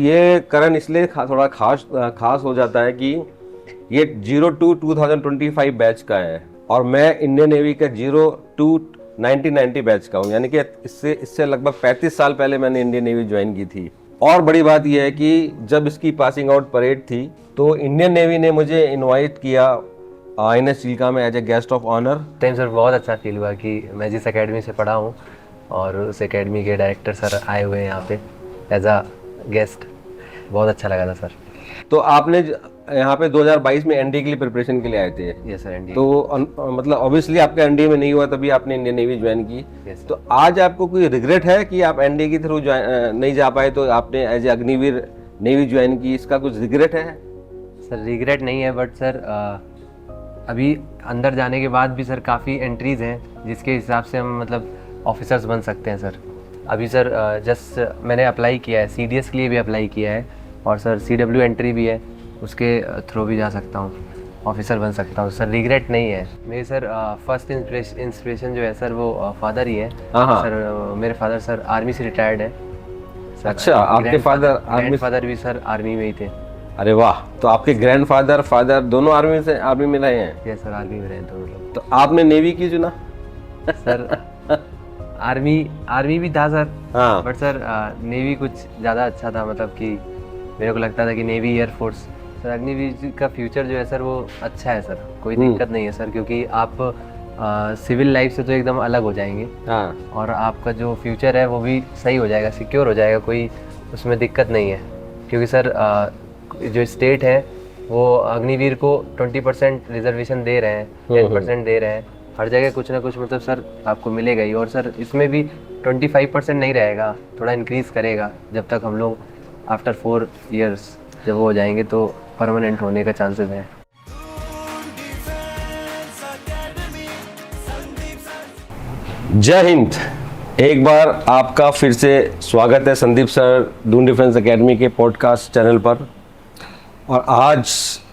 ये करण इसलिए थोड़ा खास हो जाता है कि ये 02-2025 बैच का है और मैं इंडियन नेवी का 02-1990 बैच का हूँ, यानी कि इससे लगभग 35 साल पहले मैंने इंडियन नेवी ज्वाइन की थी। और बड़ी बात यह है कि जब इसकी पासिंग आउट परेड थी तो इंडियन नेवी ने मुझे इनवाइट किया INS चिल्का में as a guest of honour. Time sir बहुत अच्छा फील हुआ कि मैं जिस एकेडमी से पढ़ा हूँ और उस एकेडमी के डायरेक्टर सर आए हुए हैं यहाँ पे एज अ गेस्ट। बहुत अच्छा लगा था सर। तो आपने यहाँ पे 2022 में एनडीए के लिए प्रिपरेशन के लिए आए थे। Yes sir, NDA. तो मतलब ऑब्वियसली आपका एनडीए में नहीं हुआ, तभी आपने इंडियन नेवी ज्वाइन की। यस। तो आज आपको कोई रिग्रेट है कि आप एनडीए के थ्रू नहीं जा पाए, तो आपने as a Agniveer navy join की, इसका कुछ रिग्रेट है? सर रिग्रेट नहीं है, बट सर अभी अंदर जाने के बाद भी सर काफ़ी एंट्रीज़ हैं जिसके हिसाब से हम मतलब ऑफिसर्स बन सकते हैं सर। अभी सर जस्ट मैंने अप्लाई किया है, CDS के लिए भी अप्लाई किया है और सर CW एंट्री भी है, उसके थ्रू भी जा सकता हूँ, ऑफिसर बन सकता हूँ सर। रिग्रेट नहीं है। मेरी सर फर्स्ट इंस्पिरेशन जो है सर वो फादर ही है। हाँ। सर मेरे फादर सर आर्मी से रिटायर्ड है सर। अच्छा, आपके फादर आर्मी? फादर भी सर आर्मी में ही थे। अरे वाह, तो आपके ग्रैंडफादर फादर दोनों आर्मी में रहे हैं? यस सर, आर्मी में रहे दोनों लोग। तो आपने नेवी क्यों चुना? सर आर्मी भी था सर। हाँ। बट सर नेवी कुछ ज़्यादा अच्छा था, मतलब कि मेरे को लगता था कि नेवी एयरफोर्स सर अग्निवीर का फ्यूचर जो है सर वो अच्छा है सर। कोई दिक्कत नहीं है सर, क्योंकि आप सिविल लाइफ से तो एकदम अलग हो जाएंगे। हाँ। और आपका जो फ्यूचर है वो भी सही हो जाएगा, सिक्योर हो जाएगा, कोई उसमें दिक्कत नहीं है। क्योंकि सर जो स्टेट है वो अग्निवीर को 20% रिजर्वेशन दे रहे हैं, 10% दे रहे हैं, हर जगह कुछ ना कुछ मतलब सर आपको मिलेगा ही। और सर इसमें भी 25% नहीं रहेगा, थोड़ा इंक्रीज़ करेगा जब तक हम लोग आफ्टर 4 इयर्स जब वो हो जाएंगे तो परमानेंट होने का चांसेस है। जय हिंद। एक बार आपका फिर से स्वागत है Sandeep sir Doon defence academy के पॉडकास्ट चैनल पर। और आज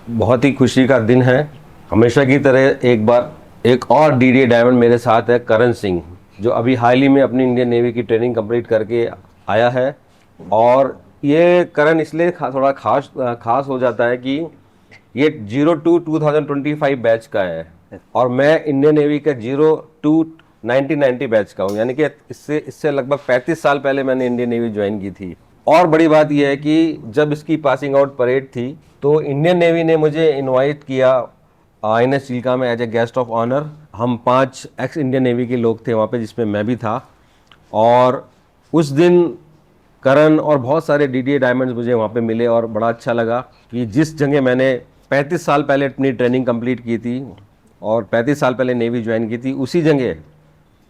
बहुत ही खुशी का दिन है। हमेशा की तरह एक बार एक और DDA डायमंड मेरे साथ है, करण सिंह, जो अभी हाल ही में अपनी इंडियन नेवी की ट्रेनिंग कंप्लीट करके आया है। और ये करण इसलिए थोड़ा खास हो जाता है कि ये 02-2025 बैच का है और मैं इंडियन नेवी का 02-1990 बैच का हूँ, यानी कि इससे लगभग 35 साल पहले मैंने इंडियन नेवी ज्वाइन की थी। और बड़ी बात यह है कि जब इसकी पासिंग आउट परेड थी तो इंडियन नेवी ने मुझे इनवाइट किया INS चिल्का में as a guest of honour. हम 5 एक्स इंडियन नेवी के लोग थे वहाँ पे, जिसमें मैं भी था। और उस दिन करण और बहुत सारे DDA डायमंड्स मुझे वहाँ पे मिले और बड़ा अच्छा लगा कि जिस जगह मैंने 35 साल पहले अपनी ट्रेनिंग कंप्लीट की थी और 35 साल पहले नेवी ज्वाइन की थी,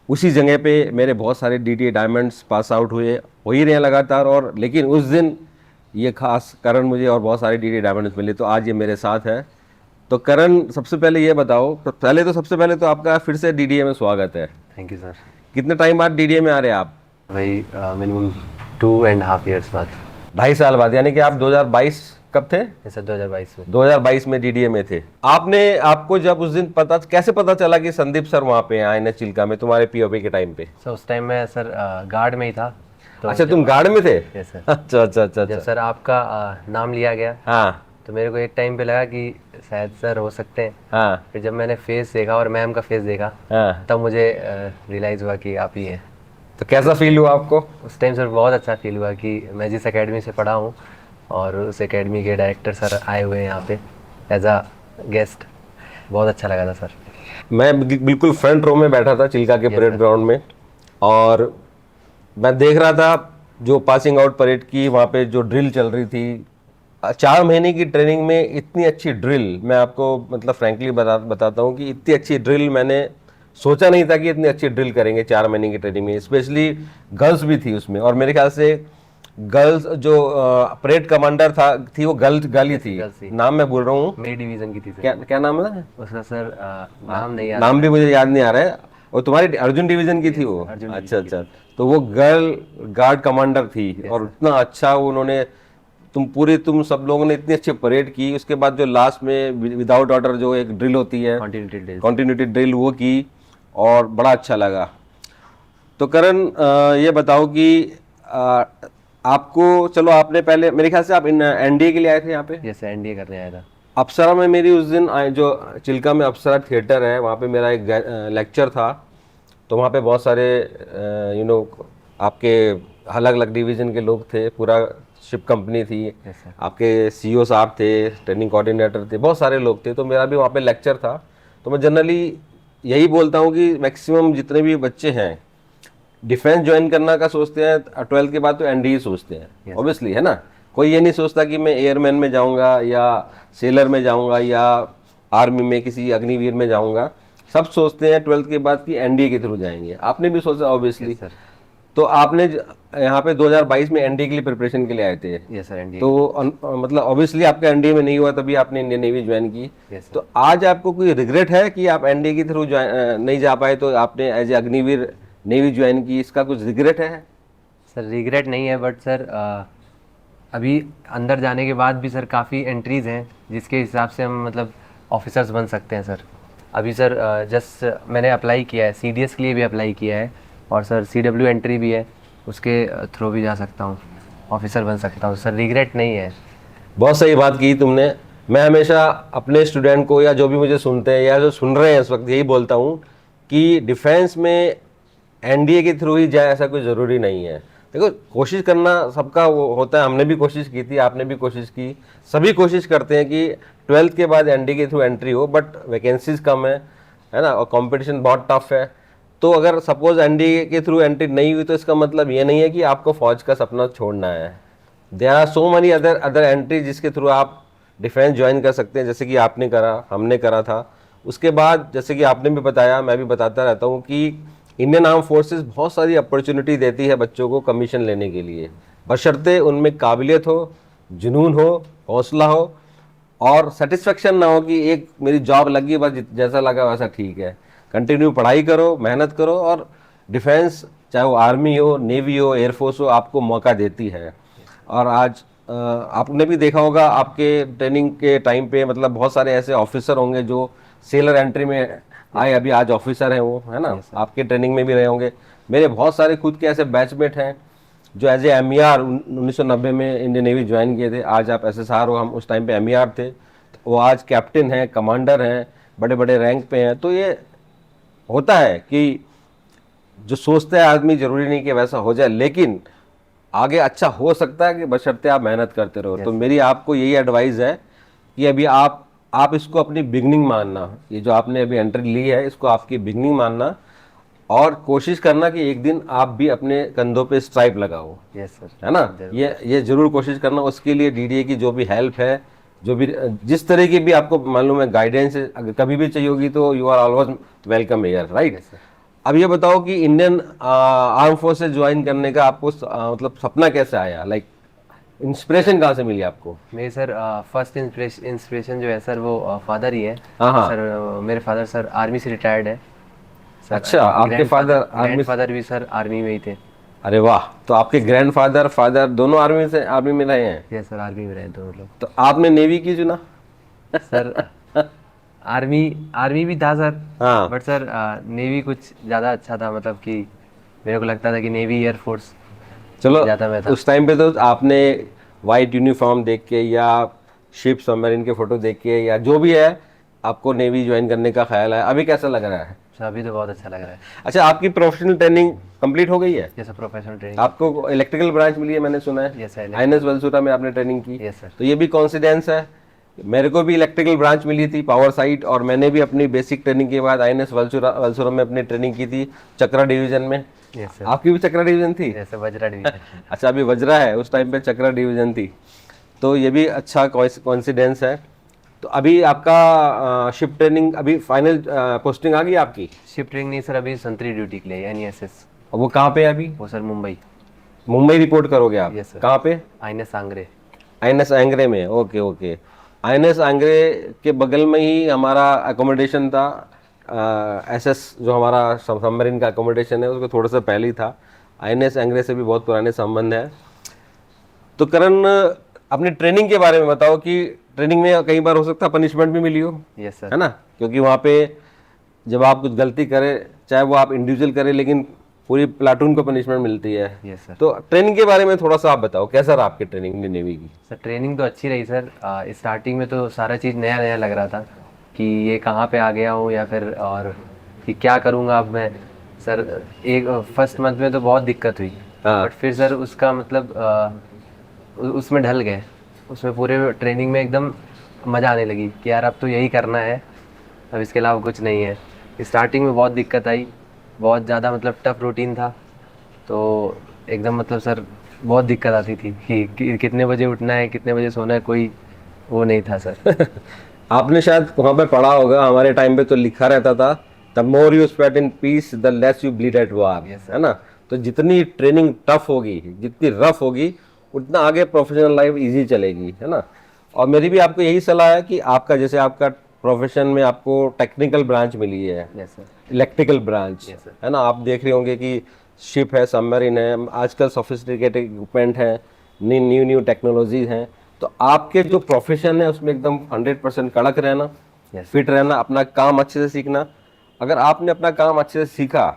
उसी जगह पे मेरे बहुत सारे DDA डायमंड्स पास आउट हो ही रहे हैं लगातार। और लेकिन उस दिन ये खास करण मुझे और बहुत सारे DDA डायमंड्स मिले, तो आज ये मेरे साथ है। तो करण, सबसे पहले ये बताओ, सबसे पहले तो आपका फिर से DDA में स्वागत है। Thank you sir. कितने टाइम बाद DDA में आ रहे हैं आप? वही मिनिमम 2.5 इयर्स बाद। 2.5 साल बाद, यानी कि आप 2022 कब थे? सर 2022 में। 2022 में DDA में थे। आपको जब उस दिन कैसे पता चला कि संदीप सर वहाँ पे हैं INS चिल्का में तुम्हारे POP के टाइम पे? सर उस टाइम मैं सर गार्ड में ही था। तो अच्छा, तुम गार्ड में थे? Yes sir. अच्छा। जब सर आपका नाम लिया गया, हाँ तो मेरे को एक टाइम पे लगा कि शायद सर हो सकते हैं। हाँ फिर जब मैंने फेस देखा और मैम का फेस देखा, हाँ। तब मुझे रियलाइज़ हुआ कि आप ही हैं। तो कैसा फील हुआ आपको? उस टाइम सर बहुत अच्छा फील हुआ कि मैं जिस एकेडमी से पढ़ा हूँ और उस एकेडमी के डायरेक्टर सर आए हुए हैं यहाँ पे एज अ गेस्ट। बहुत अच्छा लगा था सर। मैं बिल्कुल फ्रंट रो में बैठा था चिल्का के परेड ग्राउंड में, और मैं देख रहा था जो पासिंग आउट परेड की वहाँ पे जो ड्रिल चल रही थी। 4 महीने की ट्रेनिंग में इतनी अच्छी ड्रिल, मैं आपको मतलब फ्रैंकली बताता हूँ कि इतनी अच्छी ड्रिल मैंने सोचा नहीं था कि इतनी अच्छी ड्रिल करेंगे 4 महीने की ट्रेनिंग में। स्पेशली गर्ल्स भी थी उसमें, और मेरे ख्याल से गर्ल्स जो परेड कमांडर थी वो गर्ल ही थी। नाम मैं भूल रहा हूँ, मेरी डिवीज़न की थी सर। क्या नाम है उसका सर नाम नहीं याद। नाम भी मुझे याद नहीं आ रहा है। और तुम्हारी अर्जुन डिवीजन की थी वो? अच्छा। तो वो गर्ल गार्ड कमांडर थी, और इतना अच्छा उन्होंने तुम सब लोगों ने इतनी अच्छी परेड की। उसके बाद जो लास्ट में विदाउट ऑर्डर जो एक ड्रिल होती है, कॉन्टिन्यूटी ड्रिल, वो की और बड़ा अच्छा लगा। तो करण, ये बताओ कि आपको, चलो आपने पहले मेरे ख्याल से आप इन एनडीए के लिए आए थे यहाँ पे। यस सर, एनडीए करने आया था। अप्सरा में मेरी उस दिन जो चिल्का में अप्सरा थिएटर है वहाँ पे मेरा एक लेक्चर था। तो वहाँ पे बहुत सारे आपके अलग अलग डिवीज़न के लोग थे, पूरा शिप कंपनी थी। Yes sir. आपके सीईओ साहब थे, ट्रेनिंग कोऑर्डिनेटर थे, बहुत सारे लोग थे। तो मेरा भी वहाँ पे लेक्चर था। तो मैं जनरली यही बोलता हूँ कि मैक्सिमम जितने भी बच्चे हैं डिफेंस ज्वाइन करना का सोचते हैं 12th के बाद तो एनडीए सोचते हैं ऑब्वियसली, है ना। कोई ये नहीं सोचता कि मैं एयरमैन में जाऊंगा या सेलर में जाऊंगा या आर्मी में किसी अग्निवीर में जाऊंगा। सब सोचते हैं 12th के बाद कि एनडीए के थ्रू जाएंगे। आपने भी सोचा ऑब्वियसली। सर। तो आपने यहाँ पे 2022 में एनडीए के लिए प्रिपरेशन के लिए आए थे। Yes sir, NDA. तो मतलब ऑब्वियसली आपका एनडीए में नहीं हुआ, तभी आपने इंडियन नेवी ज्वाइन की। यस। तो आज आपको कोई रिग्रेट है कि आप एनडीए के थ्रू नहीं जा पाए, तो आपने as a Agniveer navy join की, इसका कुछ रिग्रेट है? सर रिग्रेट नहीं है, बट सर अभी अंदर जाने के बाद भी सर काफ़ी एंट्रीज़ हैं जिसके हिसाब से हम मतलब ऑफिसर्स बन सकते हैं सर। अभी सर जस्ट मैंने अप्लाई किया है, सीडीएस के लिए भी अप्लाई किया है, और सर सीडब्ल्यू एंट्री भी है, उसके थ्रू भी जा सकता हूँ, ऑफिसर बन सकता हूँ सर। रिग्रेट नहीं है। बहुत सही बात की तुमने। मैं हमेशा अपने स्टूडेंट को या जो भी मुझे सुनते हैं या जो सुन रहे हैं इस वक्त यही बोलता हूँ कि डिफेंस में एनडीए के थ्रू ही जाए, ऐसा कोई ज़रूरी नहीं है। देखो, कोशिश करना सबका वो होता है। हमने भी कोशिश की थी, आपने भी कोशिश की, सभी कोशिश करते हैं कि 12th के बाद एनडीए के थ्रू एंट्री हो, बट वैकेंसीज कम है ना, और कंपटीशन बहुत टफ है। तो अगर सपोज एनडीए के थ्रू एंट्री नहीं हुई तो इसका मतलब ये नहीं है कि आपको फौज का सपना छोड़ना है। There are so many other entry जिसके थ्रू आप डिफेंस ज्वाइन कर सकते हैं, जैसे कि आपने करा, हमने करा था। उसके बाद जैसे कि आपने भी बताया, मैं भी बताता रहता हूँ कि इंडियन आर्म फोर्सेस बहुत सारी अपॉर्चुनिटी देती है बच्चों को कमीशन लेने के लिए, बशर्ते उनमें काबिलियत हो, जुनून हो, हौसला हो और सेटिस्फेक्शन ना हो कि एक मेरी जॉब लगी बस जैसा लगा वैसा ठीक है। कंटिन्यू पढ़ाई करो, मेहनत करो, और डिफेंस चाहे वो आर्मी हो, नेवी हो, एयरफोर्स हो, आपको मौका देती है। और आज आपने भी देखा होगा आपके ट्रेनिंग के टाइम पे, मतलब बहुत सारे ऐसे ऑफिसर होंगे जो सेलर एंट्री में आए, अभी आज ऑफिसर हैं वो, है ना। आपके ट्रेनिंग में भी रहे होंगे। मेरे बहुत सारे खुद के ऐसे बैचमेट हैं जो एज ए MER 1990 में इंडियन नेवी ज्वाइन किए थे। आज आप SSR हो, हम उस टाइम पे MER थे, वो आज कैप्टन हैं, कमांडर हैं, बड़े बड़े रैंक पे हैं। तो ये होता है कि जो सोचता है आदमी जरूरी नहीं कि वैसा हो जाए, लेकिन आगे अच्छा हो सकता है कि बशर्ते आप मेहनत करते रहो। तो मेरी आपको यही एडवाइस है कि अभी आप इसको अपनी बिगनिंग मानना, ये जो आपने अभी एंट्री ली है इसको आपकी बिगनिंग मानना, और कोशिश करना कि एक दिन आप भी अपने कंधों पे स्ट्राइप लगाओ। यस सर, है ना। ये जरूर कोशिश करना। उसके लिए डीडीए की जो भी हेल्प है, जो भी जिस तरह की भी आपको मालूम है गाइडेंस, अगर कभी भी चाहिए होगी तो you are always welcome here, right. अब ये बताओ कि इंडियन आर्म फोर्सेस ज्वाइन करने का आपको मतलब सपना कैसे आया, लाइक इंस्पिरेशन कहाँ से मिली आपको? मेरे सर फर्स्ट इंस्पिरेशन जो है सर वो फादर ही है। हाँ। सर मेरे फादर सर आर्मी से रिटायर्ड है सर। अच्छा, आपके फादर आर्मी? फादर भी सर आर्मी में ही थे। अरे वाह, तो आपके ग्रैंडफादर फादर दोनों आर्मी में रहे हैं? यस सर, आर्मी में रहे दोनों लोग। तो आपने नेवी की चुना? सर आर्मी भी था सर, हाँ। बट सर नेवी कुछ ज़्यादा अच्छा था, मतलब कि मेरे को लगता था कि नेवी एयरफोर्स चलो, ज़्यादा मैं था उस टाइम पे तो आपने वाइट यूनिफॉर्म देख के या शिप सबमरीन के फोटो देख के या जो भी है आपको नेवी ज्वाइन करने का ख्याल है। अभी कैसा लग रहा है? सर अभी तो बहुत अच्छा लग रहा है। अच्छा, आपकी प्रोफेशनल ट्रेनिंग कंप्लीट हो गई है? Yes sir, professional training. आपको इलेक्ट्रिकल ब्रांच मिली है मैंने सुना है? यस सर, INS वलसुरा में आपने ट्रेनिंग की? Yes sir. तो ये भी कॉन्सिडेंस है। मेरे को भी इलेक्ट्रिकल ब्रांच मिली थी, पावर साइट, और मैंने भी अपनी बेसिक ट्रेनिंग के बाद INS वलसुरा में अपनी ट्रेनिंग की थी चक्रा डिवीजन में। Yes sir. आपकी भी चक्रा डिवीजन थी? Yes sir, Vajra division. अच्छा, अभी वज्रा है, उस टाइम पे चक्रा डिवीजन थी। तो ये भी अच्छा कॉन्सिडेंस है। तो अभी आपका शिप ट्रेनिंग अभी फाइनल पोस्टिंग आ गई आपकी? शिप ट्रेनिंग नहीं सर, अभी संतरी ड्यूटी के लिए NESS। और वो कहाँ पे है अभी? वो सर मुंबई। मुंबई रिपोर्ट करोगे आप? Yes, sir. कहाँ पे? INS आंग्रे। INS आंग्रे में? Okay okay. INS आंग्रे के बगल में ही हमारा अकोमोडेशन था। SS जो हमारा सबमरीन का अकोमोडेशन है उसको थोड़ा सा पहले ही था। INS आंग्रे से भी बहुत पुराने संबंध है। तो करण, अपनी ट्रेनिंग के बारे में बताओ कि ट्रेनिंग में कई बार हो सकता है पनिशमेंट भी मिली हो? Yes sir. है ना, क्योंकि वहाँ पे जब आप कुछ गलती करें, चाहे वो आप इंडिविजुअल करें, लेकिन पूरी प्लाटून को पनिशमेंट मिलती है। Yes sir. तो ट्रेनिंग के बारे में थोड़ा सा आप बताओ, कैसा रहा आपकी ट्रेनिंग नेवी की? सर ट्रेनिंग तो अच्छी रही सर। स्टार्टिंग में तो सारा चीज़ नया नया लग रहा था कि ये कहाँ पे आ गया हूँ या फिर और कि क्या करूँगा अब मैं। सर एक फर्स्ट मंथ में तो बहुत दिक्कत हुई, हाँ। बट फिर सर उसका मतलब उसमें ढल गए। उसमें पूरे ट्रेनिंग में एकदम मज़ा आने लगी कि यार अब तो यही करना है, अब इसके अलावा कुछ नहीं है। स्टार्टिंग में बहुत दिक्कत आई, बहुत ज़्यादा मतलब टफ रूटीन था, तो एकदम मतलब सर बहुत दिक्कत आती थी कि कितने बजे उठना है, कितने बजे सोना है, कोई वो नहीं था सर। आपने शायद वहाँ पे पढ़ा होगा, हमारे टाइम पे तो लिखा रहता था, the more you sweat in peace the less you bleed at war, है ना? तो जितनी ट्रेनिंग टफ होगी, जितनी रफ होगी, उतना आगे प्रोफेशनल लाइफ इजी चलेगी, है ना? और मेरी भी आपको यही सलाह है कि आपका जैसे आपका प्रोफेशन में आपको टेक्निकल ब्रांच मिली है, yes sir. Electrical branch, Yes, sir. है ना? आप देख रहे होंगे कि शिप है, सबमरीन है, आजकल सोफिस्टिकेटेड इक्विपमेंट है, न्यू न्यू टेक्नोलॉजीज हैं। तो आपके जो प्रोफेशन है उसमें एकदम 100% कड़क रहना, Yes. फिट रहना, अपना काम अच्छे से सीखना। अगर आपने अपना काम अच्छे से सीखा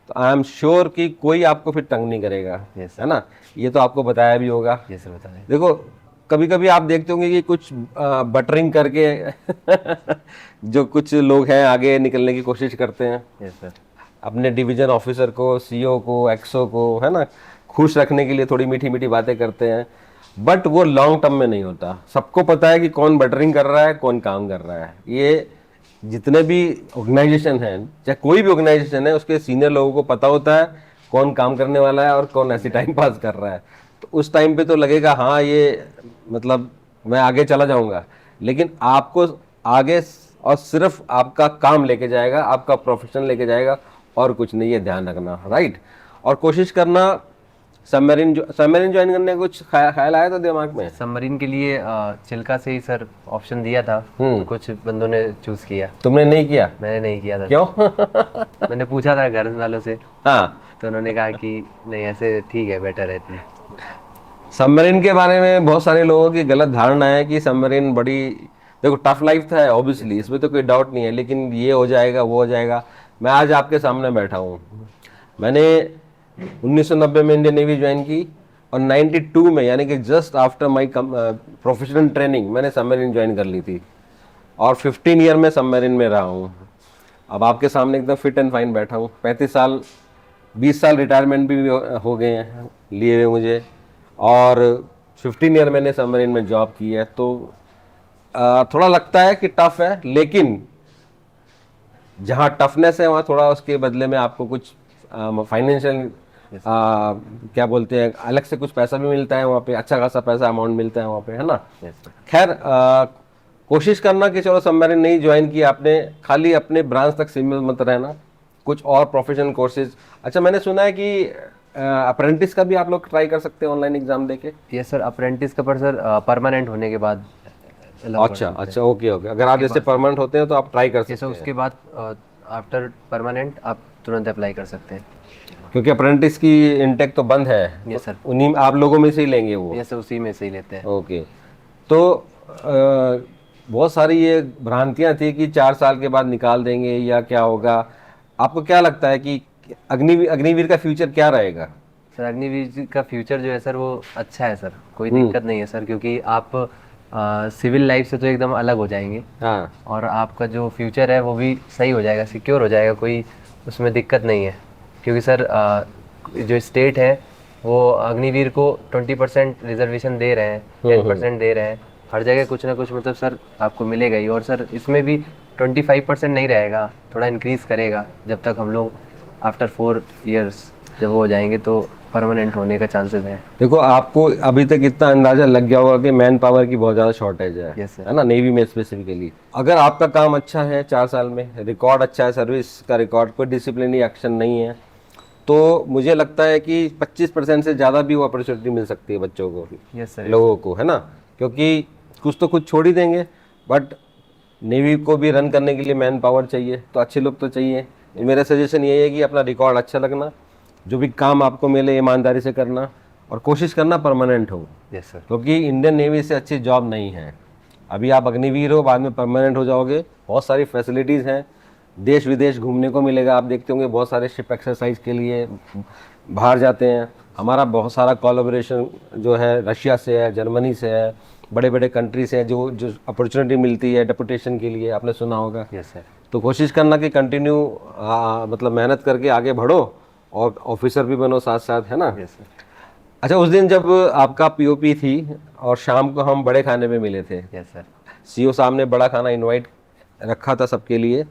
तो आई एम श्योर कि कोई आपको फिर तंग नहीं करेगा, Yes, है ना? ये तो आपको बताया भी होगा। ये सर बता दें। देखो, कभी कभी आप देखते होंगे कि कुछ बटरिंग करके जो कुछ लोग हैं आगे निकलने की कोशिश करते हैं, यस सर। अपने डिवीजन ऑफिसर को, सीओ को, एक्सओ को, है ना, खुश रखने के लिए थोड़ी मीठी मीठी बातें करते हैं, बट वो लॉन्ग टर्म में नहीं होता। सबको पता है कि कौन बटरिंग कर रहा है, कौन काम कर रहा है। ये जितने भी ऑर्गेनाइजेशन हैं, चाहे कोई भी ऑर्गेनाइजेशन है, उसके सीनियर लोगों को पता होता है कौन काम करने वाला है और कौन ऐसे टाइम पास कर रहा है। तो उस टाइम पे तो लगेगा हाँ ये मतलब मैं आगे चला जाऊंगा, लेकिन आपको आगे और सिर्फ आपका काम लेके जाएगा, आपका प्रोफेशन लेके जाएगा, और कुछ नहीं है, ध्यान रखना, राइट? और कोशिश करना सबमरीन ज्वाइन करने का कुछ ख्याल आया था दिमाग में? सबमरीन के लिए चिल्का से ही सर ऑप्शन दिया था, तो कुछ बंदों ने चूज किया। तुमने नहीं किया? मैंने नहीं किया था। क्यों? मैंने पूछा था घर वालों से, हाँ, तो उन्होंने कहा कि नहीं ऐसे ठीक है, बेटर है इतने। सबमरीन के बारे में बहुत सारे लोगों की गलत धारणा है कि सबमरीन बड़ी, देखो टफ लाइफ था ऑब्वियसली, इसमें तो कोई डाउट नहीं है, लेकिन ये हो जाएगा वो हो जाएगा। मैं आज आपके सामने बैठा हूँ, मैंने 1990 में इंडियन नेवी ज्वाइन की, और 92 में यानी कि just after my professional training मैंने सबमरीन ज्वाइन कर ली थी, और 15 ईयर में सबमरीन में रहा हूँ। अब आपके सामने एकदम फिट एंड फाइन बैठा हूँ। 35 साल, 20 साल रिटायरमेंट भी हो गए हैं लिए हुए मुझे, और 15 ईयर मैंने सबमरीन में जॉब की है। तो थोड़ा लगता है कि टफ है, लेकिन जहाँ टफनेस है वहाँ थोड़ा उसके बदले में आपको कुछ फाइनेंशियल क्या बोलते हैं, अलग से कुछ पैसा भी मिलता है वहाँ पे, अच्छा खासा पैसा अमाउंट मिलता है वहाँ पे, है ना? खैर, कोशिश करना कि चलो सबमरीन नहीं ज्वाइन किया आपने, खाली अपने ब्रांच तक सीमित मत रहना, कुछ और प्रोफेशनल कोर्सेज। अच्छा, मैंने सुना है कि अप्रेंटिस का भी आप लोग ट्राई कर सकते हैं ऑनलाइन एग्जाम देके? यस सर, अप्रेंटिस का पर सर परमानेंट होने के बाद allow कर अच्छा सकते हैं। अच्छा, ओके ओके। अगर आप जैसे परमानेंट होते हैं तो आप ट्राई कर ये सकते सर हैं, उसके बाद आफ्टर परमानेंट आप तुरंत अप्लाई कर सकते हैं। क्योंकि अप्रेंटिस की इनटेक तो बंद है। Yes sir. उन्हीं आप लोगों में से ही लेंगे वो? ये सर उसी में से ही लेते हैं। ओके। तो बहुत सारी ये भ्रांतियां थी कि 4 साल के बाद निकाल देंगे या क्या होगा। आपको क्या लगता है कि अग्निवीर का फ्यूचर क्या रहेगा? सर अग्निवीर का फ्यूचर जो है सर वो अच्छा है सर, कोई दिक्कत नहीं है सर, क्योंकि आप सिविल लाइफ से तो एकदम अलग हो जाएंगे, हाँ, और आपका जो फ्यूचर है वो भी सही हो जाएगा, सिक्योर हो जाएगा, कोई उसमें दिक्कत नहीं है। क्योंकि सर जो स्टेट है वो अग्निवीर को 20% रिजर्वेशन दे रहे हैं, 10% दे रहे हैं, हर जगह कुछ ना कुछ मतलब सर आपको मिलेगा ही। और सर इसमें भी 25% नहीं रहेगा, थोड़ा इंक्रीज करेगा जब तक हम लोग आफ्टर 4 इयर्स जब वो हो जाएंगे तो परमानेंट होने का चांसेस है। देखो, आपको अभी तक इतना अंदाजा लग गया होगा कि मैन पावर की बहुत ज़्यादा शॉर्टेज है। Yes, sir. है ना, नेवी में स्पेसिफिकली। अगर आपका काम अच्छा है, 4 साल में रिकॉर्ड अच्छा है, सर्विस का रिकॉर्ड, कोई डिसिप्लिनरी एक्शन नहीं है, तो मुझे लगता है कि 25% से ज़्यादा भी वो अपॉर्चुनिटी मिल सकती है बच्चों को, यस सर। लोगों को, है ना? क्योंकि कुछ तो खुद छोड़ ही देंगे, बट नेवी को भी रन करने के लिए मैन पावर चाहिए, तो अच्छे लोग तो चाहिए। मेरा सजेशन ये है कि अपना रिकॉर्ड अच्छा लगना, जो भी काम आपको मिले ईमानदारी से करना, और कोशिश करना परमानेंट हो, यस सर। क्योंकि इंडियन नेवी से अच्छी जॉब नहीं है। अभी आप अग्निवीर हो, बाद में परमानेंट हो जाओगे, बहुत सारी फैसिलिटीज़ हैं, देश विदेश घूमने को मिलेगा। आप देखते होंगे बहुत सारे शिप एक्सरसाइज के लिए बाहर जाते हैं। हमारा बहुत सारा कोलैबोरेशन जो है रशिया से है, जर्मनी से है, बड़े बड़े कंट्री से है, जो अपॉर्चुनिटी मिलती है डेपुटेशन के लिए, आपने सुना होगा। Yes sir. तो कोशिश करना कि कंटिन्यू मतलब मेहनत करके आगे बढ़ो और ऑफिसर भी बनो साथ साथ, है ना। Yes sir. अच्छा, उस दिन जब आपका पीओपी थी और शाम को हम बड़े खाने पे मिले थे, यस सर। सीईओ साहब ने बड़ा खाना इनवाइट रखा था सबके लिए,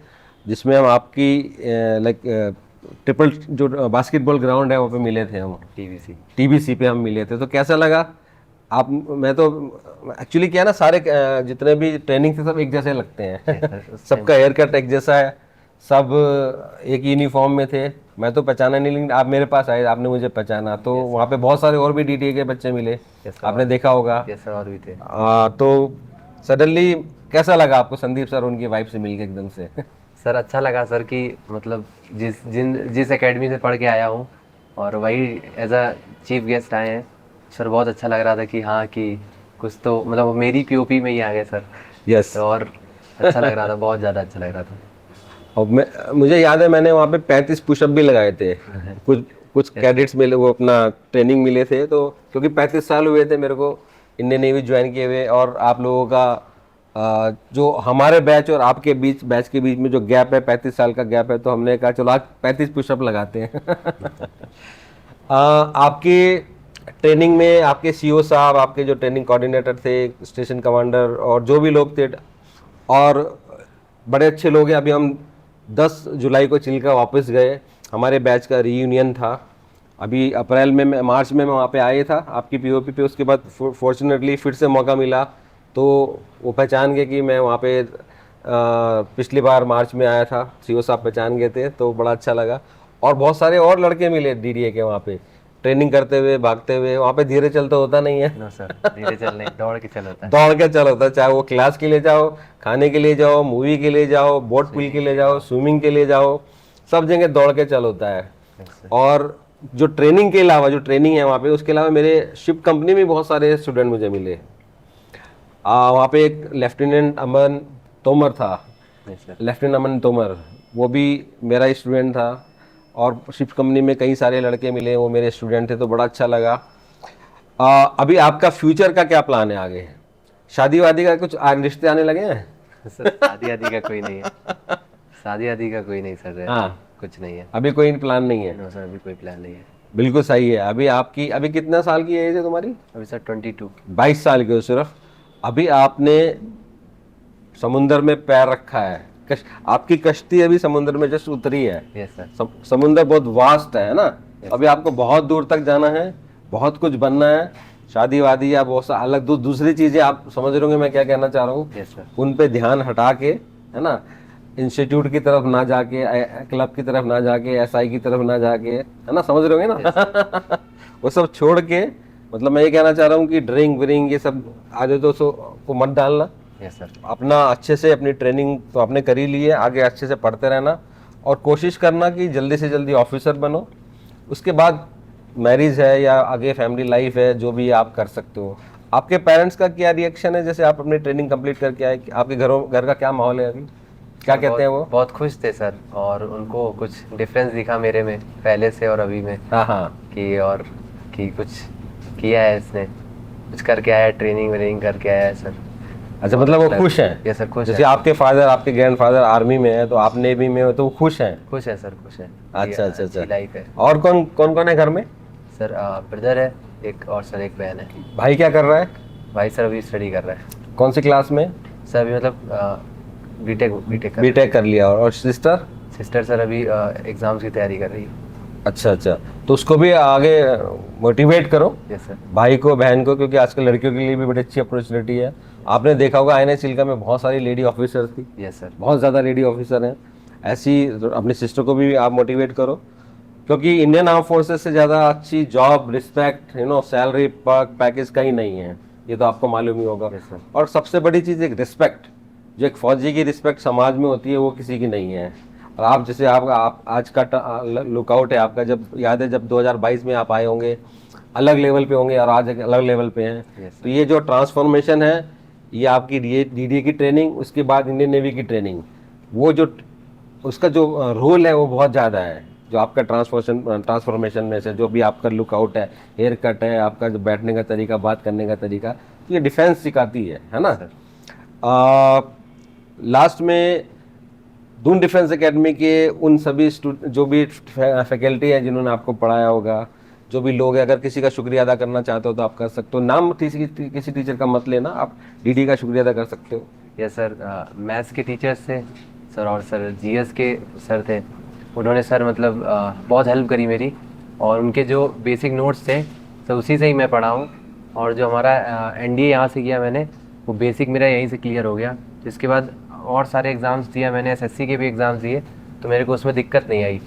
जिसमें हम आपकी लाइक ट्रिपल जो बास्केटबॉल ग्राउंड है वहाँ पे मिले थे हम, टीबीसी पे हम मिले थे। तो कैसा लगा आप? मैं तो एक्चुअली क्या है ना, सारे जितने भी ट्रेनिंग थे सब एक जैसे लगते हैं सबका हेयर कट एक जैसा है, सब एक यूनिफॉर्म में थे। मैं तो पहचाना नहीं, लेकिन आप मेरे पास आए, आपने मुझे पहचाना। तो वहाँ पे बहुत सारे और भी डीटीए के बच्चे मिले, आपने देखा होगा। यस सर, और भी थे। तो सडनली कैसा लगा आपको संदीप सर उनकी वाइफ से मिलके एकदम से? सर अच्छा लगा सर कि मतलब जिस एकेडमी से पढ़ के आया हूँ और वही एज अ चीफ गेस्ट आए हैं सर। बहुत अच्छा लग रहा था कि हाँ कि कुछ तो मतलब वो मेरी पीओपी में ही आ गए सर। यस। और अच्छा लग रहा था, बहुत ज़्यादा अच्छा लग रहा था। और मुझे याद है मैंने वहाँ पे 35 पुशअप भी लगाए थे। कुछ कैडेट्स मिले, वो अपना ट्रेनिंग मिले थे, तो क्योंकि 35 साल हुए थे मेरे को इंडियन नेवी ज्वाइन किए हुए, और आप लोगों का जो हमारे बैच और आपके बैच के बीच में जो गैप है, 35 साल का गैप है, तो हमने कहा चलो आज 35 पुशअप लगाते हैं आपकी ट्रेनिंग में आपके सीईओ साहब, आपके जो ट्रेनिंग कोऑर्डिनेटर थे, स्टेशन कमांडर और जो भी लोग थे, और बड़े अच्छे लोग हैं। अभी हम 10 जुलाई को चिल्का वापस गए, हमारे बैच का रीयूनियन था। अभी अप्रैल में मार्च में मैं वहाँ पे आया था आपकी पीओपी पे। उसके बाद फॉर्चुनेटली फिर से मौका मिला, तो वो पहचान गए कि मैं वहाँ पे पिछली बार मार्च में आया था, सीईओ साहब पहचान गए थे, तो बड़ा अच्छा लगा। और बहुत सारे और लड़के मिले डीडीए के वहाँ पे ट्रेनिंग करते हुए, भागते हुए। वहाँ पे धीरे चलते होता नहीं है। नो सर, धीरे चल नहीं, दौड़ के चल होता है। दौड़ के चल होता है, चाहे वो क्लास के लिए जाओ, खाने के लिए जाओ, मूवी के लिए जाओ, बोट पूल के लिए जाओ, स्विमिंग के लिए जाओ, सब जगह दौड़ के चल होता है। और जो ट्रेनिंग के अलावा, जो ट्रेनिंग है वहाँ पे, उसके अलावा मेरे शिप कंपनी में बहुत सारे स्टूडेंट मुझे मिले। वहाँ पे एक लेफ्टिनेंट अमन तोमर था, लेफ्टिनेंट अमन तोमर, वो भी मेरा स्टूडेंट था। और शिप कंपनी में कई सारे लड़के मिले, वो मेरे स्टूडेंट थे, तो बड़ा अच्छा लगा। अभी आपका फ्यूचर का क्या प्लान है आगे? शादी वादी का कुछ रिश्ते आने लगे हैं? सर शादी आदि का कोई नहीं है, शादी आदि का कोई नहीं सर। हाँ, कुछ नहीं है अभी कोई प्लान नहीं है? नो सर, अभी कोई प्लान नहीं है। बिल्कुल सही है। अभी कितना साल की एज है तुम्हारी? अभी सर 22। 22 साल की हो सिर्फ। अभी आपने समुंदर में पैर रखा है, आपकी कश्ती अभी समुद्र में जस्ट उतरी है। Yes sir. समुंदर बहुत वास्ट है ना। अभी आपको बहुत दूर तक जाना है, बहुत कुछ बनना है। शादी वादी या बहुत सा अलग दूसरी चीजें, आप समझ रहे होंगे मैं क्या कहना चाह रहा हूँ। Yes sir. उन पे ध्यान हटा के, है ना, इंस्टीट्यूट की तरफ ना जाके, क्लब की तरफ ना जाके, एसआई की तरफ ना जाके, है ना, समझ रहे होंगे ना वो सब छोड़ के, मतलब मैं ये कहना चाह रहा हूँ कि ड्रिंक व्रिंक ये सब आदतों को मत डालना। Yes sir. अपना अच्छे से अपनी ट्रेनिंग तो आपने कर ही ली है, आगे अच्छे से पढ़ते रहना और कोशिश करना कि जल्दी से जल्दी ऑफिसर बनो। उसके बाद मैरिज है या आगे फैमिली लाइफ है, जो भी आप कर सकते हो। आपके पेरेंट्स का क्या रिएक्शन है? जैसे आप अपनी ट्रेनिंग कंप्लीट करके आए, आपके घर का क्या माहौल है अभी, क्या कहते हैं वो? बहुत खुश थे सर, और उनको कुछ डिफरेंस दिखा मेरे में पहले से और अभी में। हाँ हाँ, कि कुछ किया है इसने, कुछ करके आया, ट्रेनिंग व्रेनिंग करके आया है सर। अच्छा, मतलब वो खुश हैं? यस सर, खुश जैसे है। आपके फादर, आपके ग्रैंडफादर आर्मी में है, तो आप नेवी में हो, तो वो खुश हैं? खुश है सर, खुश है। अच्छा अच्छा अच्छा, लाइफ है। और कौन कौन है घर में? सर ब्रदर है एक, और सर एक बहन है। भाई क्या कर रहा है? भाई सर अभी स्टडी कर रहा है। कौन सी क्लास में? सर अभी मतलब बीटेक कर लिया। और सिस्टर? सिस्टर सर अभी एग्जाम्स की तैयारी कर रही है। अच्छा अच्छा, तो उसको भी आगे मोटिवेट करो, यस सर। भाई को, बहन को, क्योंकि आजकल लड़कियों के लिए भी बड़ी अच्छी अपॉर्चुनिटी है। आपने देखा होगा आईएनए चिल्का में बहुत सारी लेडी ऑफिसर थी। Yes sir. बहुत ज़्यादा लेडी ऑफिसर हैं। ऐसी अपनी सिस्टर को भी आप मोटिवेट करो, क्योंकि इंडियन आर्म फोर्सेस से ज़्यादा अच्छी जॉब, रिस्पेक्ट, सैलरी, पैकेज कहीं नहीं है, ये तो आपको मालूम ही होगा। Yes, sir. और सबसे बड़ी चीज़ एक रिस्पेक्ट, जो एक फौजी की रिस्पेक्ट समाज में होती है, वो किसी की नहीं है। और आप जैसे आप आज का लुकआउट है आपका, जब याद है जब 2022 में आप आए होंगे, अलग लेवल पे होंगे और आज एक अलग लेवल पे हैं। Yes, तो ये जो ट्रांसफॉर्मेशन है, ये आपकी डीडीए की ट्रेनिंग, उसके बाद इंडियन नेवी की ट्रेनिंग, वो जो उसका जो रोल है वो बहुत ज़्यादा है, जो आपका ट्रांसफॉर्मेशन में से जो भी आपका लुकआउट है, हेयर कट है, आपका जो बैठने का तरीका, बात करने का तरीका, तो ये डिफेंस सिखाती है ना। लास्ट में दून डिफेंस एकेडमी के उन सभी जो भी फैकल्टी हैं जिन्होंने आपको पढ़ाया होगा, जो भी लोग हैं, अगर किसी का शुक्रिया अदा करना चाहते हो तो आप कर सकते हो। नाम किसी टीचर का मत लेना, आप डीडी का शुक्रिया अदा कर सकते हो। यस सर, मैथ्स के टीचर्स थे सर, और सर जीएस के सर थे, उन्होंने सर मतलब बहुत हेल्प करी मेरी, और उनके जो बेसिक नोट्स थे सर उसी से ही मैं पढ़ा हूँ। और जो हमारा एनडीए यहाँ से किया मैंने, वो बेसिक मेरा यहीं से क्लियर हो गया। जिसके बाद और सारे एग्ज़ाम्स दिया मैंने, एसएससी के भी एग्ज़ाम्स दिए, तो मेरे को उसमें दिक्कत नहीं आई,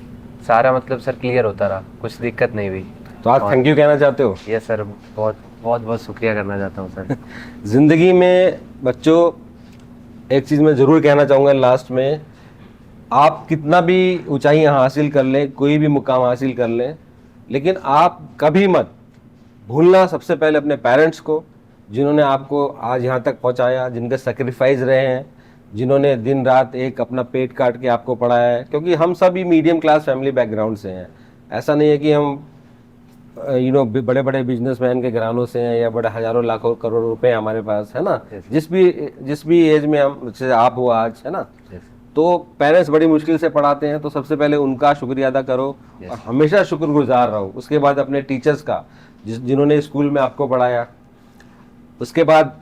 सारा मतलब सर क्लियर होता रहा, कुछ दिक्कत नहीं हुई। तो आप थैंक यू कहना चाहते हो? यस सर, बहुत बहुत बहुत शुक्रिया करना चाहता हूँ सर। ज़िंदगी में बच्चों एक चीज़ मैं ज़रूर कहना चाहूँगा लास्ट में, आप कितना भी ऊंचाइयाँ हासिल कर लें, कोई भी मुकाम हासिल कर लें, लेकिन आप कभी मत भूलना सबसे पहले अपने पेरेंट्स को, जिन्होंने आपको आज यहाँ तक पहुँचाया, जिनके सेक्रीफाइस रहे हैं, जिन्होंने दिन रात एक अपना पेट काट के आपको पढ़ाया है। क्योंकि हम सभी मीडियम क्लास फैमिली बैकग्राउंड से हैं, ऐसा नहीं है कि हम बड़े बड़े बिजनेसमैन के घरानों से हैं या बड़े हजारों लाखों करोड़ रुपए हमारे पास है ना। जिस भी एज में हम जैसे आप हो आज, है ना, तो पेरेंट्स बड़ी मुश्किल से पढ़ाते हैं, तो सबसे पहले उनका शुक्रिया अदा करो और हमेशा शुक्रगुजार रहो। उसके बाद अपने टीचर्स का, जिन्होंने स्कूल में आपको पढ़ाया, उसके बाद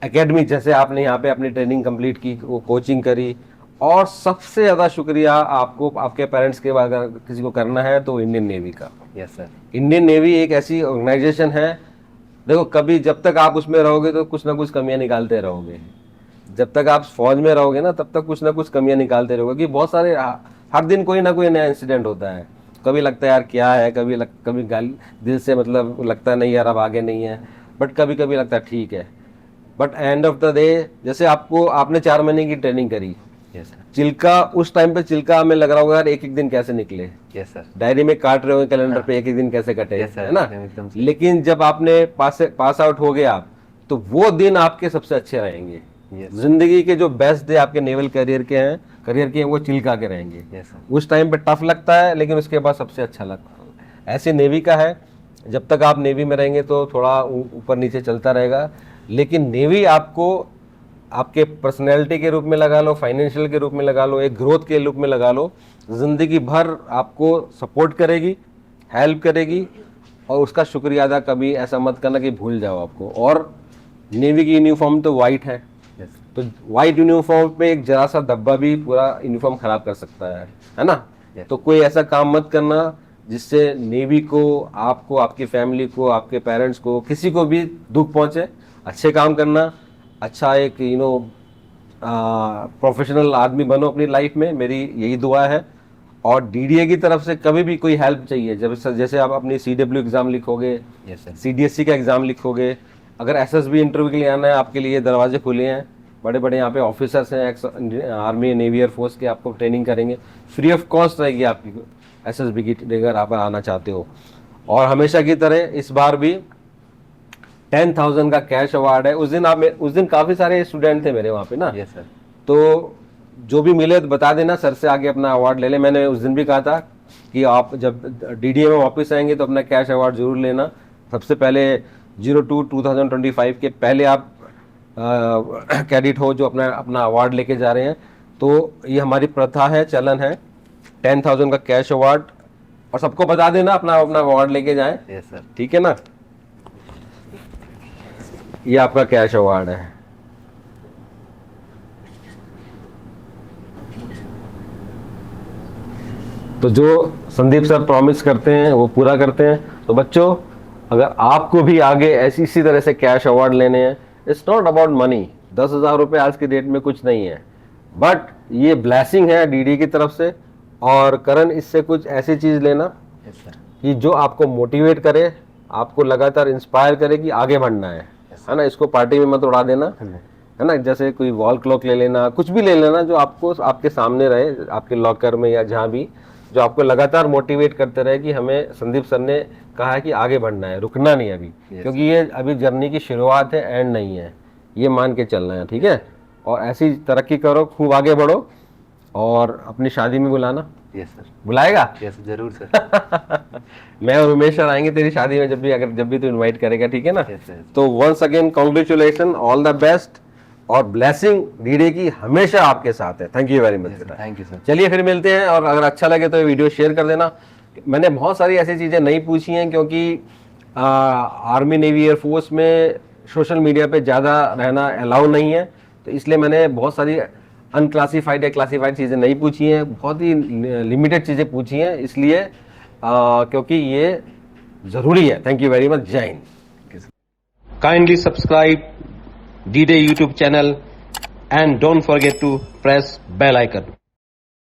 एकेडमी, जैसे आपने यहाँ पे अपनी ट्रेनिंग कंप्लीट की, वो कोचिंग करी, और सबसे ज़्यादा शुक्रिया आपको आपके पेरेंट्स के बाद अगर किसी को करना है तो इंडियन नेवी का। Yes sir. इंडियन नेवी एक ऐसी ऑर्गेनाइजेशन है, देखो कभी जब तक आप उसमें रहोगे तो कुछ ना कुछ कमियां निकालते रहोगे। जब तक आप फौज में रहोगे ना, तब तक कुछ ना कुछ कमियां निकालते रहोगे, कि बहुत सारे हर दिन कोई ना कोई नया इंसिडेंट होता है। कभी लगता है यार क्या है, कभी गाली दिल से मतलब लगता है नहीं यार अब आगे नहीं है, बट कभी कभी लगता है ठीक है। But end of the day, जैसे आपने 4 महीने की ट्रेनिंग करी, यस सर। चिल्का, उस टाइम पे चिल्का हमें लग रहा होगा यार एक एक दिन कैसे निकले, यस सर। डायरी में काट रहे हो कैलेंडर पे एक एक दिन कैसे कटे, Yes, sir. है ना। एकदम सही। लेकिन जब आपने पास आउट हो गए आप, तो वो दिन आपके सबसे अच्छे रहेंगे। Yes. जिंदगी के जो बेस्ट डे आपके नेवल करियर के हैं वो चिल्का के रहेंगे। Yes sir. उस टाइम पे टफ लगता है, लेकिन उसके बाद सबसे अच्छा लगता है। ऐसे नेवी का है, जब तक आप नेवी में रहेंगे तो थोड़ा ऊपर नीचे चलता रहेगा, लेकिन नेवी आपको आपके पर्सनैलिटी के रूप में लगा लो, फाइनेंशियल के रूप में लगा लो, एक ग्रोथ के रूप में लगा लो, ज़िंदगी भर आपको सपोर्ट करेगी, हेल्प करेगी, और उसका शुक्रिया अदा कभी ऐसा मत करना कि भूल जाओ आपको। और नेवी की यूनिफॉर्म तो वाइट है, तो वाइट यूनिफॉर्म पे एक जरा सा धब्बा भी पूरा यूनिफॉर्म खराब कर सकता है ना। तो कोई ऐसा काम मत करना जिससे नेवी को, आपको, आपकी फैमिली को, आपके पेरेंट्स को, किसी को भी दुख पहुंचे। अच्छे काम करना, अच्छा एक प्रोफेशनल आदमी बनो अपनी लाइफ में, मेरी यही दुआ है। और डीडीए की तरफ से कभी भी कोई हेल्प चाहिए, जैसे आप अपनी सीडब्ल्यू एग्ज़ाम लिखोगे, सीडीएससी का एग्ज़ाम लिखोगे, अगर एसएसबी इंटरव्यू के लिए आना है, आपके लिए दरवाजे खुले हैं। बड़े बड़े यहाँ पे ऑफिसर्स हैं, एक्स आर्मी, नेवी, एयरफोर्स के, आपको ट्रेनिंग करेंगे, फ्री ऑफ कॉस्ट रहेगी आपकी एसएसबी की, अगर आप आना चाहते हो। और हमेशा की तरह इस बार भी 10,000 का कैश अवार्ड है। उस दिन काफ़ी सारे स्टूडेंट थे मेरे वहाँ पे ना। Yes sir. तो जो भी मिले तो बता देना, सर से आगे अपना अवार्ड ले ले। मैंने उस दिन भी कहा था कि आप जब डीडीए में वापस आएंगे तो अपना कैश अवार्ड जरूर लेना। सबसे पहले 02/2025 के पहले आप कैडेट हो जो अपना अवार्ड लेके जा रहे हैं। तो ये हमारी प्रथा है, चलन है, 10,000 का कैश अवार्ड, और सबको बता देना अपना अवार्ड लेके जाएं। Yes sir. ठीक है ना। ये आपका कैश अवार्ड है। तो जो संदीप सर प्रॉमिस करते हैं वो पूरा करते हैं। तो बच्चों, अगर आपको भी आगे इसी तरह से कैश अवार्ड लेने हैं, इट्स नॉट अबाउट मनी। 10,000 रुपये आज की डेट में कुछ नहीं है, बट ये ब्लेसिंग है डीडी की तरफ से। और करण, इससे कुछ ऐसी चीज़ लेना कि जो आपको मोटिवेट करे, आपको लगातार इंस्पायर करे कि आगे बढ़ना है ना। इसको पार्टी में मत उड़ा देना, है ना। जैसे कोई वॉल क्लॉक ले लेना, कुछ भी ले लेना जो आपको आपके सामने रहे, आपके लॉकर में या जहाँ भी, जो आपको लगातार मोटिवेट करते रहे कि हमें संदीप सर ने कहा है कि आगे बढ़ना है, रुकना नहीं अभी, क्योंकि ये अभी जर्नी की शुरुआत है, एंड नहीं है, ये मान के चलना है। ठीक है। और ऐसी तरक्की करो, खूब आगे बढ़ो, और अपनी शादी में बुलाना। यस सर, बुलाएगा? यस जरूर सर। मैं और उमेश सर आएंगे तेरी शादी में, जब भी तू इनवाइट करेगा, ठीक है ना? Yes, yes. तो once again congratulation, all the best, और ब्लेसिंग डीडे की हमेशा आपके साथ है। थैंक यू वेरी मच बेटा। Thank you sir. चलिए फिर मिलते हैं, और अगर अच्छा लगे तो ये वीडियो शेयर कर देना। मैंने बहुत सारी ऐसी चीज़ें नहीं पूछी हैं, क्योंकि आर्मी नेवी एयरफोर्स में सोशल मीडिया पे ज़्यादा रहना अलाउ नहीं है, तो इसलिए मैंने बहुत सारी अनक्लासिफाइड या क्लासिफाइड चीज़ें नहीं पूछी हैं, बहुत ही लिमिटेड चीज़ें पूछी हैं, इसलिए क्योंकि ये ज़रूरी है। Thank you very much. जय हिंद। Kindly subscribe D-Day YouTube channel and don't forget to press bell icon.